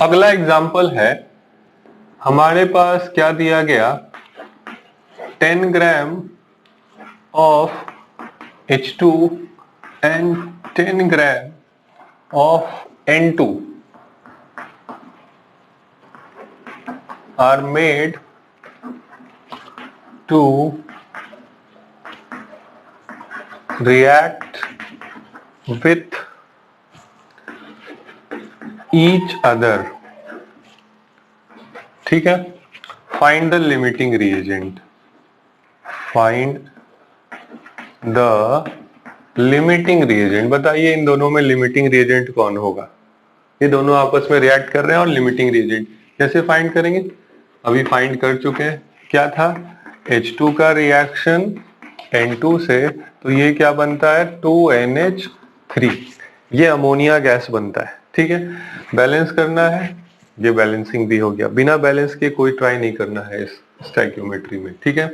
अगला एग्जाम्पल है, हमारे पास क्या दिया गया, 10 gram of H2 and 10 gram of N2 are made to react with each other. ठीक है, find the limiting reagent, find the limiting reagent. बताइए इन दोनों में लिमिटिंग रिएजेंट कौन होगा? ये दोनों आपस में रिएक्ट कर रहे हैं और लिमिटिंग रिएजेंट कैसे फाइंड करेंगे? अभी फाइंड कर चुके हैं। क्या था? H2 का रिएक्शन N2 से, तो ये क्या बनता है? 2NH3, ये अमोनिया गैस बनता है। ठीक है, बैलेंस करना है, ये बैलेंसिंग भी हो गया। बिना बैलेंस के कोई ट्राई नहीं करना है इस स्टोइकियोमेट्री में। ठीक है,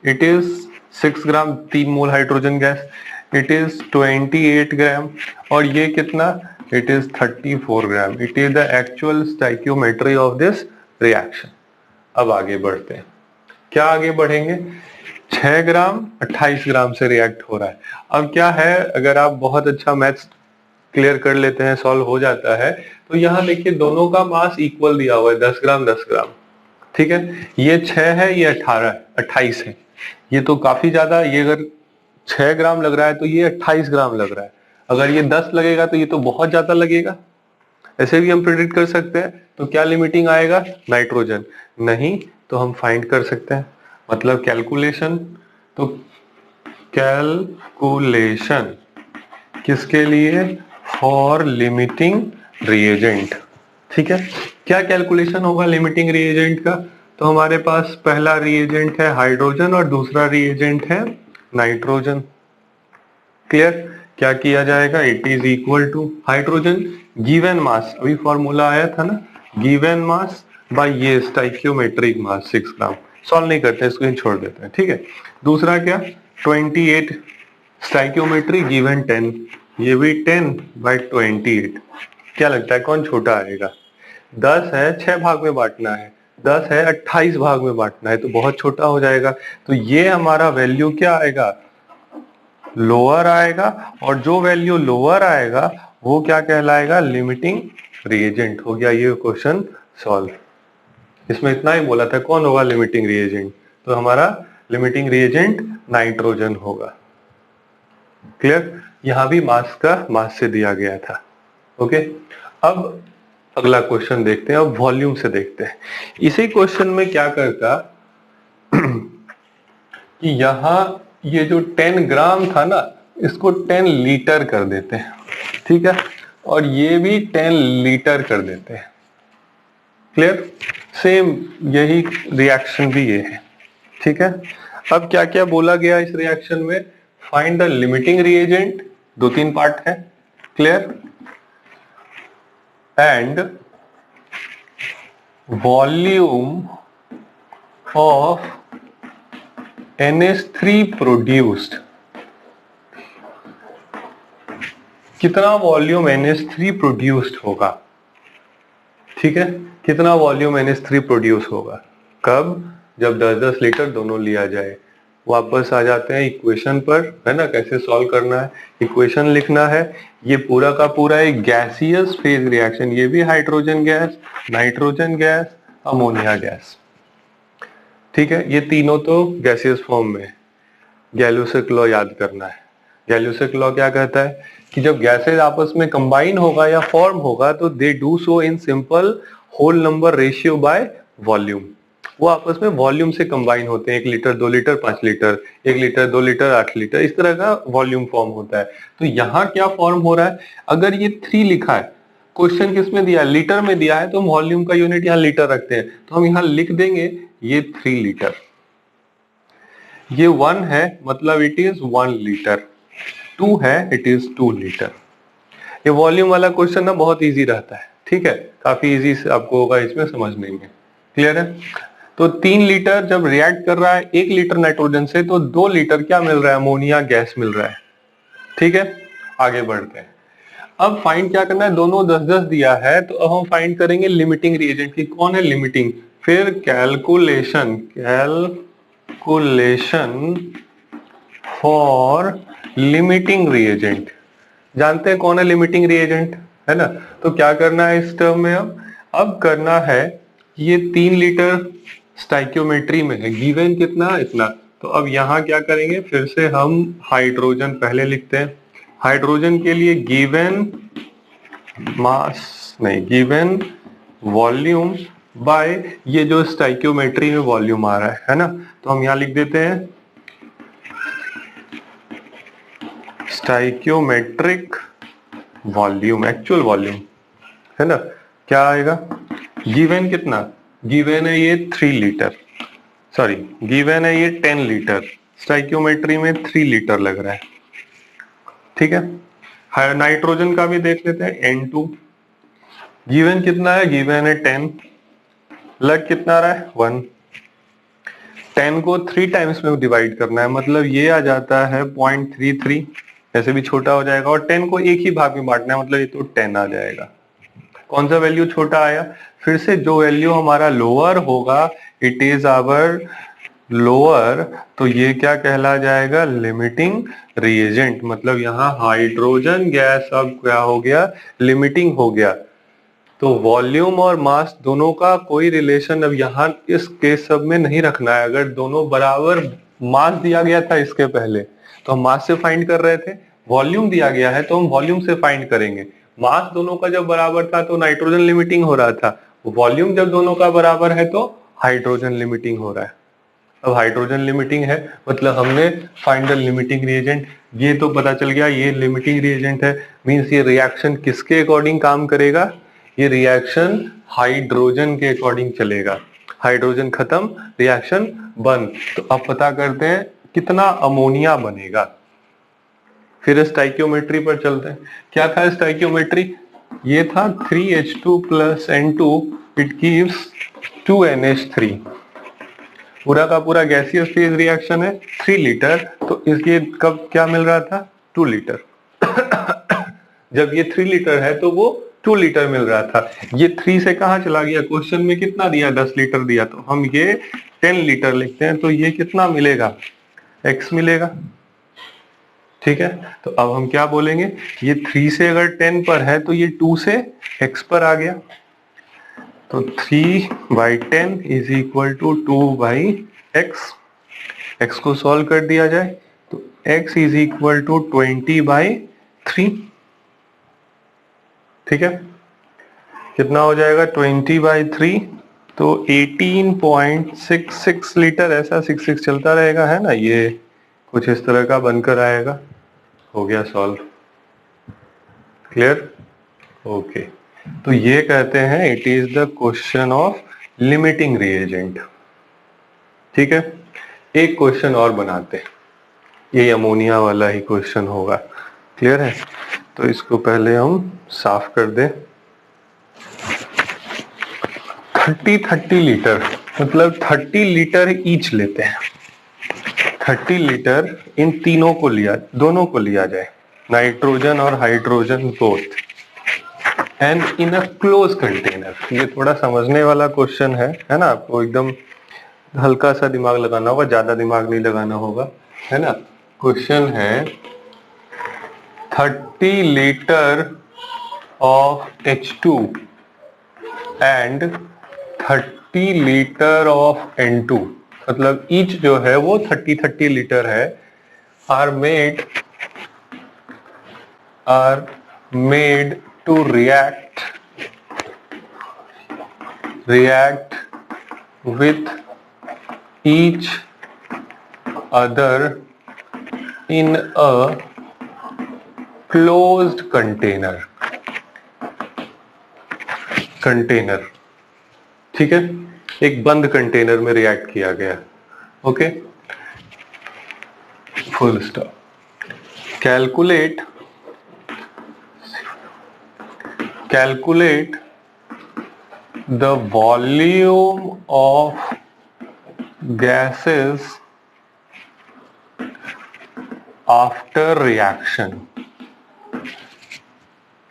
it is 6 gram, 3 mole hydrogen gas, it is 28 ग्राम, और ये कितना? It is 34 gram. It is the actual stoichiometry of this reaction. अब आगे बढ़ते हैं। क्या आगे बढ़ेंगे? 6 ग्राम 28 ग्राम से रिएक्ट हो रहा है। अब क्या है, अगर आप बहुत अच्छा मैथ्स क्लियर कर लेते हैं, सॉल्व हो जाता है, तो यहाँ देखिए दोनों का मास इक्वल दिया हुआ है, 10 ग्राम 10 ग्राम। ठीक है, ये 6 है, ये 28 है। ये तो काफी ज्यादा, ये अगर 6 ग्राम लग रहा है तो ये 28 ग्राम लग रहा है। अगर ये 10 लगेगा तो ये तो बहुत ज्यादा लगेगा। ऐसे भी हम प्रेडिक्ट कर सकते हैं। तो क्या लिमिटिंग आएगा? नाइट्रोजन। नहीं तो हम फाइंड कर सकते हैं, मतलब कैलकुलेशन। तो कैलकुलेशन किसके लिए? For limiting reagent. ठीक है, क्या कैलकुलेशन होगा लिमिटिंग रिएजेंट का? तो हमारे पास पहला रिएजेंट है हाइड्रोजन और दूसरा रिएजेंट है नाइट्रोजन। क्लियर? क्या किया जाएगा? It is equal to hydrogen given mass, अभी फॉर्मूला आया था ना, गिवन मास बाय ये स्टोइकियोमेट्रिक मास 6 ग्राम। सॉल्व नहीं करते, इसको ही छोड़ देते हैं। ठीक है, दूसरा क्या? 28 स्टोइकियोमेट्री गिवन 10, ये भी 10 बाय 28। क्या लगता है कौन छोटा आएगा? 10 है, 6 भाग में बांटना है, 10 है 28 भाग में बांटना है, तो बहुत छोटा हो जाएगा। तो ये हमारा वैल्यू क्या आएगा? लोअर आएगा, और जो वैल्यू लोअर आएगा वो क्या कहलाएगा? लिमिटिंग रिएजेंट हो गया। ये क्वेश्चन सॉल्व। इसमें इतना ही बोला था, कौन होगा लिमिटिंग रिएजेंट? तो हमारा लिमिटिंग रिएजेंट नाइट्रोजन होगा। क्लियर? यहां भी मास से दिया गया था। ओके, अब अगला क्वेश्चन देखते हैं। अब वॉल्यूम से देखते हैं। इसी क्वेश्चन में क्या करता कि यहां ये जो 10 ग्राम था ना, इसको 10 लीटर कर देते हैं। ठीक है, और ये भी 10 लीटर कर देते हैं। क्लियर? सेम यही रिएक्शन भी ये है। ठीक है, अब क्या क्या बोला गया इस रिएक्शन में? Find the limiting reagent, 2-3 part है। Clear? And volume of NH3 produced. कितना वॉल्यूम NH3 प्रोड्यूस्ड होगा? ठीक है, कितना वॉल्यूम NH3 प्रोड्यूस होगा? कब? जब 10-10 लीटर दोनों लिया जाए। वापस आ जाते हैं इक्वेशन पर, है ना, कैसे सॉल्व करना है। इक्वेशन लिखना है। ये पूरा का पूरा एक गैसियस फेज रिएक्शन, ये भी hydrogen gas, nitrogen gas, ammonia gas. ठीक है, ये तीनों तो गैसियस फॉर्म में है। गैल्यूसिक लॉ याद करना है। गैल्यूसिक लॉ क्या कहता है कि जब गैसेज आपस में कंबाइन होगा या फॉर्म होगा तो they do so in simple whole number ratio by volume. वो आपस में वॉल्यूम से कंबाइन होते हैं। 1 litre 2 litre 5 litre, 1 litre 2 litre 8 litre, इस तरह का वॉल्यूम फॉर्म होता है। तो यहाँ क्या फॉर्म हो रहा है? अगर ये 3 लिखा है, क्वेश्चन किस में दिया है? लीटर में दिया है, तो हम वॉल्यूम का यूनिट यहाँ लीटर रखते हैं, तो हम यहाँ लिख देंगे ये 3 लीटर। ये 1 है, मतलब इट इज 1 लीटर। 2 है, इट इज 2 लीटर। ये वॉल्यूम वाला क्वेश्चन ना बहुत इजी रहता है। ठीक है, काफी इजी से आपको होगा इसमें समझने में। क्लियर है? तो 3 लीटर जब रिएक्ट कर रहा है 1 लीटर नाइट्रोजन से, तो 2 लीटर क्या मिल रहा है? अमोनिया गैस मिल रहा है। ठीक है, आगे बढ़ते हैं। अब फाइंड क्या करना है, दोनों 10-10 दिया है तो अब हम फाइंड करेंगे लिमिटिंग रिएजेंट की, कौन है लिमिटिंग। फिर कैलकुलेशन फॉर लिमिटिंग रिएजेंट, जानते हैं कौन है लिमिटिंग रिएजेंट, है ना। तो क्या करना है इस टर्म में, अब करना है, ये 3 लीटर स्टाइक्योमेट्री में है, गिवन कितना, इतना। तो अब यहाँ क्या करेंगे, फिर से हम हाइड्रोजन पहले लिखते हैं। हाइड्रोजन के लिए गिवन मास नहीं, गिवन वॉल्यूम बाय ये जो स्टाइक्योमेट्री में वॉल्यूम आ रहा है ना, तो हम यहाँ लिख देते हैं स्टाइक्योमेट्रिक वॉल्यूम, एक्चुअल वॉल्यूम, है ना। क्या आएगा, गिवन कितना, गिवन है ये 3 लीटर, सॉरी गिवन है ये 10 लीटर, स्टाइक्योमेट्री में 3 लीटर लग रहा है, ठीक है। नाइट्रोजन का भी देख लेते हैं, N2 गिवन कितना है, गिवन है 10, लग कितना रहा है 1, 10 को 3 टाइम्स में डिवाइड करना है, मतलब ये आ जाता है 0.33, ऐसे भी छोटा हो जाएगा, और 10 को एक ही भाग में बांटना है, मतलब ये तो 10 आ जाएगा। कौन सा वैल्यू छोटा आया, फिर से जो वैल्यू हमारा लोअर होगा, इट इज आवर लोअर, तो ये क्या कहला जाएगा, लिमिटिंग रिएजेंट, मतलब यहाँ हाइड्रोजन गैस अब क्या हो गया, लिमिटिंग हो गया। तो वॉल्यूम और मास दोनों का कोई रिलेशन अब यहाँ इस केस सब में नहीं रखना है। अगर दोनों बराबर मास दिया गया था इसके पहले तो हम मास से फाइंड कर रहे थे, वॉल्यूम दिया गया है तो हम वॉल्यूम से फाइंड करेंगे। मास दोनों का जब बराबर था तो नाइट्रोजन लिमिटिंग हो रहा था, वॉल्यूम जब दोनों का बराबर है तो हाइड्रोजन लिमिटिंग हो रहा है। अब हाइड्रोजन लिमिटिंग है मतलब हमने फाइंड द लिमिटिंग रिएजेंट, ये तो पता चल गया ये लिमिटिंग रिएजेंट है। मींस ये रिएक्शन किसके अकॉर्डिंग काम करेगा, ये रिएक्शन हाइड्रोजन के अकॉर्डिंग चलेगा। हाइड्रोजन खत्म, रिएक्शन बंद। तो अब पता करते हैं कितना अमोनिया बनेगा। फिर स्टाइक्योमेट्री पर चलते हैं। क्या था स्टाइक्योमेट्री, ये था 3H2 plus N2 it gives 2NH3, पूरा का पूरा गैसियस फेज रिएक्शन है 3 लीटर, तो इसके कब क्या मिल रहा था 2 लीटर जब ये 3 लीटर है तो वो 2 लीटर मिल रहा था। ये 3 से कहा चला गया, क्वेश्चन में कितना दिया 10 लीटर दिया, तो हम ये 10 लीटर लिखते हैं, तो ये कितना मिलेगा x मिलेगा, ठीक है। तो अब हम क्या बोलेंगे, ये 3 से अगर 10 पर है तो ये 2 से x पर आ गया, तो 3/10 is equal to 2/x, x को सॉल्व कर दिया जाए तो x इज इक्वल टू 20/3, ठीक है। कितना हो जाएगा 20/3, तो 18.66 लीटर, ऐसा 66 चलता रहेगा, है ना, ये कुछ इस तरह का बनकर आएगा। हो गया सॉल्व, क्लियर, ओके। तो ये कहते हैं it is the question of limiting reagent, ठीक है। एक क्वेश्चन और बनाते हैं, ये अमोनिया वाला ही क्वेश्चन होगा, क्लियर है। तो इसको पहले हम साफ कर दें। 30 लीटर, मतलब 30 लीटर ईच लेते हैं, 30 लीटर इन तीनों को लिया, दोनों को लिया जाए, नाइट्रोजन और hydrogen both, and in a close container. ये थोड़ा समझने वाला क्वेश्चन है ना, आपको एकदम हल्का सा दिमाग लगाना होगा, ज्यादा दिमाग नहीं लगाना होगा, है ना। क्वेश्चन है 30 litre of H2 and 30 litre of N2, मतलब ईच जो है वो 30 लीटर है, are made to react with each other in a closed container, ठीक है, एक बंद कंटेनर में रिएक्ट किया गया, okay, full stop. Calculate the volume of gases after reaction,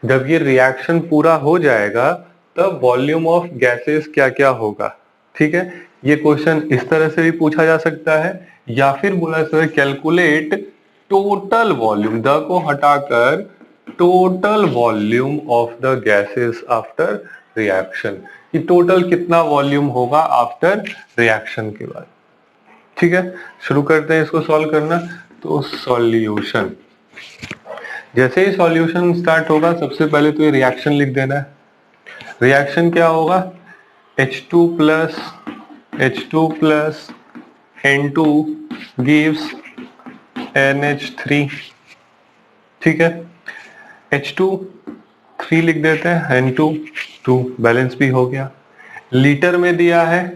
जब ये रिएक्शन पूरा हो जाएगा तब वॉल्यूम ऑफ गैसेस क्या क्या होगा। ठीक है, ये क्वेश्चन इस तरह से भी पूछा जा सकता है, या फिर बोला sir calculate total volume, the को हटाकर total volume of the gases after reaction, कि टोटल कितना वॉल्यूम होगा आफ्टर रिएक्शन के बाद। ठीक है, शुरू करते हैं इसको सॉल्व करना। तो सॉल्यूशन, जैसे ही सॉल्यूशन स्टार्ट होगा सबसे पहले तो ये रिएक्शन लिख देना है। रिएक्शन क्या होगा, H2 plus N2 gives NH3। ठीक है, H2 3 लिख देते हैं, N2 2, बैलेंस भी हो गया। लीटर में दिया है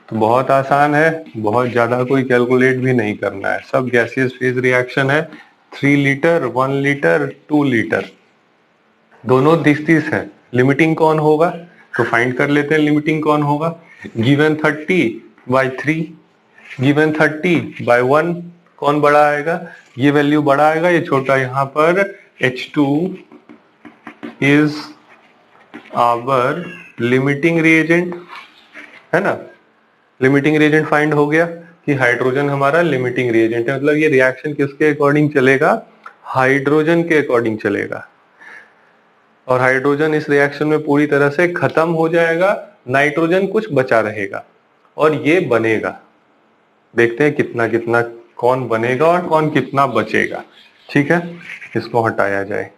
तो बहुत आसान है, बहुत ज्यादा कोई कैलकुलेट भी नहीं करना है, सब गैसियस फेज रिएक्शन है। 3 लीटर, 1 लीटर, 2 लीटर, दोनों 30-30 है। लिमिटिंग कौन होगा तो फाइंड कर लेते हैं लिमिटिंग कौन होगा। गिवन 30/3, गिवन 30/1, कौन बड़ा आएगा, ये वैल्यू बड़ा आएगा, ये छोटा। यहाँ पर H2 is our limiting reagent, है ना। लिमिटिंग रिएजेंट फाइंड हो गया कि हाइड्रोजन हमारा लिमिटिंग रिएजेंट है, मतलब ये रिएक्शन किसके अकॉर्डिंग चलेगा, हाइड्रोजन के अकॉर्डिंग चलेगा। और हाइड्रोजन इस रिएक्शन में पूरी तरह से खत्म हो जाएगा, नाइट्रोजन कुछ बचा रहेगा और ये बनेगा। देखते हैं कितना कितना कौन बनेगा और कौन कितना बचेगा। ठीक है, इसको हटाया जाए।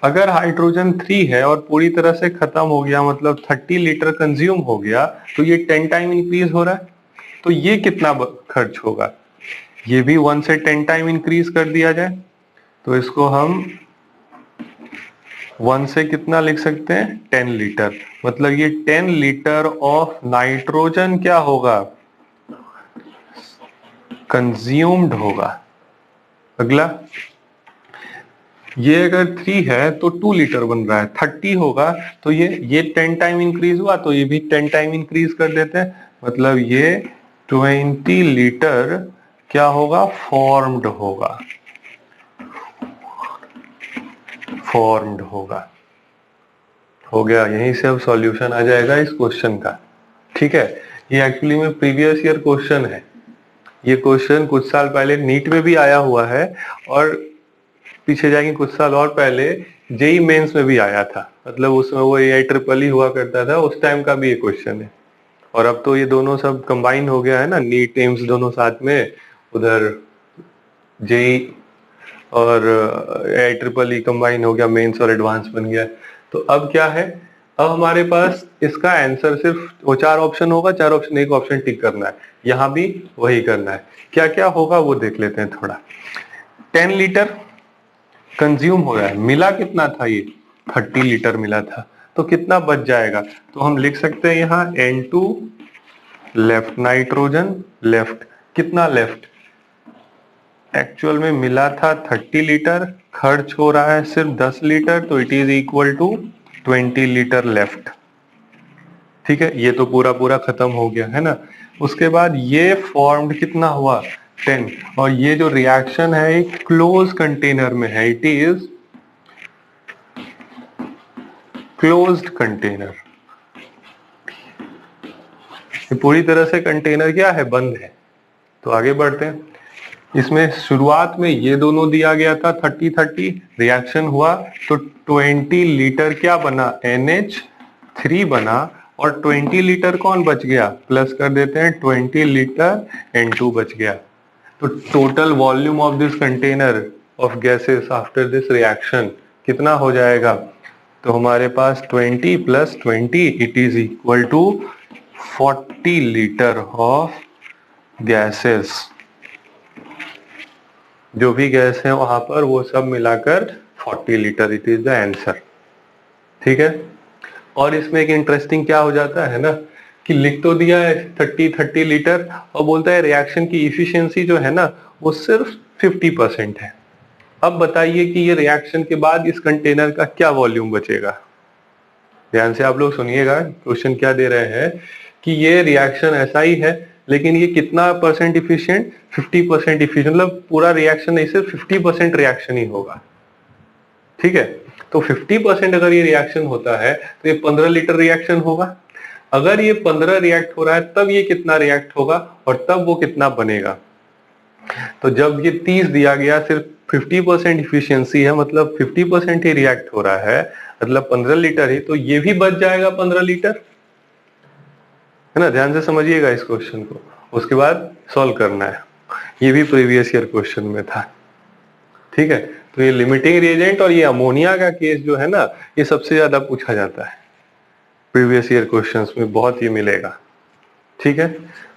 अगर हाइड्रोजन 3 है और पूरी तरह से खत्म हो गया, मतलब 30 लीटर कंज्यूम हो गया, तो ये 10 टाइम इंक्रीज हो रहा है, तो ये कितना खर्च होगा, ये भी 1 से 10 टाइम इंक्रीज कर दिया जाए। तो इसको हम 1 से कितना लिख सकते हैं, 10 लीटर, मतलब ये 10 लीटर ऑफ नाइट्रोजन क्या होगा, कंज्यूम्ड होगा। अगला, ये अगर 3 है तो 2 लीटर बन रहा है, 30 होगा तो ये 10 टाइम इंक्रीज हुआ, तो ये भी 10 टाइम इंक्रीज कर देते हैं, मतलब ये 20 लीटर क्या होगा, फॉर्म्ड होगा, फॉर्म्ड होगा। हो गया, यहीं से अब सॉल्यूशन आ जाएगा इस क्वेश्चन का। ठीक है, ये एक्चुअली में प्रीवियस ईयर क्वेश्चन है, ये क्वेश्चन कुछ साल पहले नीट में भी आया हुआ है, और पीछे जाएंगे कुछ साल और पहले जेई मेंस में भी आया था, मतलब उसमें वो AI-EEE हुआ करता था, उस टाइम का भी ये क्वेश्चन है। और अब तो ये दोनों सब कंबाइन हो गया है ना, नीट एम्स दोनों साथ में, उधर जेई और AI-EEE कंबाइन हो गया, मेंस और एडवांस बन गया। तो अब क्या है, अब हमारे पास इसका आंसर सिर्फ वो 4 ऑप्शन होगा, 4 ऑप्शन एक ऑप्शन टिक करना है, यहां भी वही करना है। क्या क्या होगा वो देख लेते हैं थोड़ा। 10 लीटर कंज्यूम हो रहा है, मिला कितना था, ये 30 लीटर मिला था, तो कितना बच जाएगा, तो हम लिख सकते हैं यहाँ N2 लेफ्ट, नाइट्रोजन लेफ्ट, कितना लेफ्ट, एक्चुअल में मिला था 30 लीटर, खर्च हो रहा है सिर्फ 10 लीटर, तो it is equal to 20 litre left. ठीक है, ये तो पूरा पूरा खत्म हो गया है ना। उसके बाद ये फॉर्म्ड कितना हुआ, 10, और ये जो रिएक्शन है एक क्लोज कंटेनर में है, इट इज क्लोज्ड कंटेनर, पूरी तरह से कंटेनर क्या है, बंद है। तो आगे बढ़ते हैं, इसमें शुरुआत में ये दोनों दिया गया था 30-30, रिएक्शन हुआ तो 20 लीटर क्या बना, NH3 बना, और 20 लीटर कौन बच गया, प्लस कर देते हैं 20 लीटर N2 बच गया। तो total volume of this container of gases after this reaction कितना हो जाएगा, तो हमारे पास 20 + 20 it is equal to 40 litre of gases. जो भी गैस है वहां पर वो सब मिलाकर 40 litre, it is the answer. ठीक है, और इसमें एक इंटरेस्टिंग क्या हो जाता है ना, कि लिख तो दिया है 30 लीटर, और बोलता है रिएक्शन की इफिशियंसी जो है ना वो सिर्फ 50% है। अब बताइए कि ये रिएक्शन के बाद इस कंटेनर का क्या वॉल्यूम बचेगा। ध्यान से आप लोग सुनिएगा, क्वेश्चन क्या दे रहे हैं कि ये रिएक्शन ऐसा ही है, लेकिन ये कितना % इफिशियंट, 50% इफिशियंट, मतलब पूरा रिएक्शन नहीं, सिर्फ 50% रिएक्शन ही होगा। ठीक है, तो 50% अगर ये रिएक्शन होता है तो ये 15 लीटर रिएक्शन होगा। अगर ये 15 रिएक्ट हो रहा है तब ये कितना रिएक्ट होगा और तब वो कितना बनेगा। तो जब ये 30 दिया गया, सिर्फ 50% इफिशियंसी है, मतलब 50% ही रिएक्ट हो रहा है, मतलब 15 लीटर ही, तो ये भी बच जाएगा 15 लीटर, है ना। ध्यान से समझिएगा इस क्वेश्चन को, उसके बाद सॉल्व करना है। ये भी प्रीवियस ईयर क्वेश्चन में था, ठीक है। तो ये लिमिटिंग रिएजेंट और ये अमोनिया का केस जो है ना, ये सबसे ज्यादा पूछा जाता है प्रीवियस ईयर क्वेश्चंस में, बहुत ये मिलेगा, ठीक है।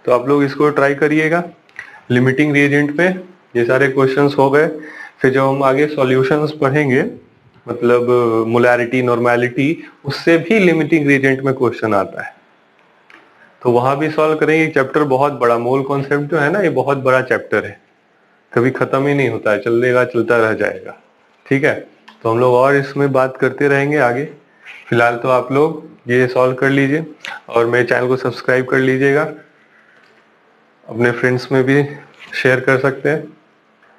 तो आप लोग इसको ट्राई करिएगा। लिमिटिंग रिएजेंट पे ये सारे क्वेश्चंस हो गए। फिर जब हम आगे सॉल्यूशंस पढ़ेंगे, मतलब मोलैरिटी, नॉर्मेलिटी, उससे भी लिमिटिंग रिएजेंट में क्वेश्चन आता है, तो वहां भी सॉल्व करेंगे। चैप्टर बहुत बड़ा, मोल कॉन्सेप्ट जो है ना, ये बहुत बड़ा चैप्टर है, कभी खत्म ही नहीं होता है, चलेगा, चलता रह जाएगा, ठीक है। तो हम लोग और इसमें बात करते रहेंगे आगे। फिलहाल तो आप लोग ये सॉल्व कर लीजिए और मेरे चैनल को सब्सक्राइब कर लीजिएगा, अपने फ्रेंड्स में भी शेयर कर सकते हैं।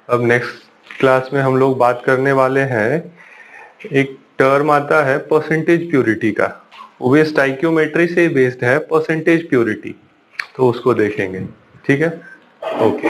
अब नेक्स्ट क्लास में हम लोग बात करने वाले हैं, एक टर्म आता है परसेंटेज प्योरिटी का, वो भी स्टाइक्योमेट्री से बेस्ड है, परसेंटेज प्योरिटी, तो उसको देखेंगे, ठीक है। ओके।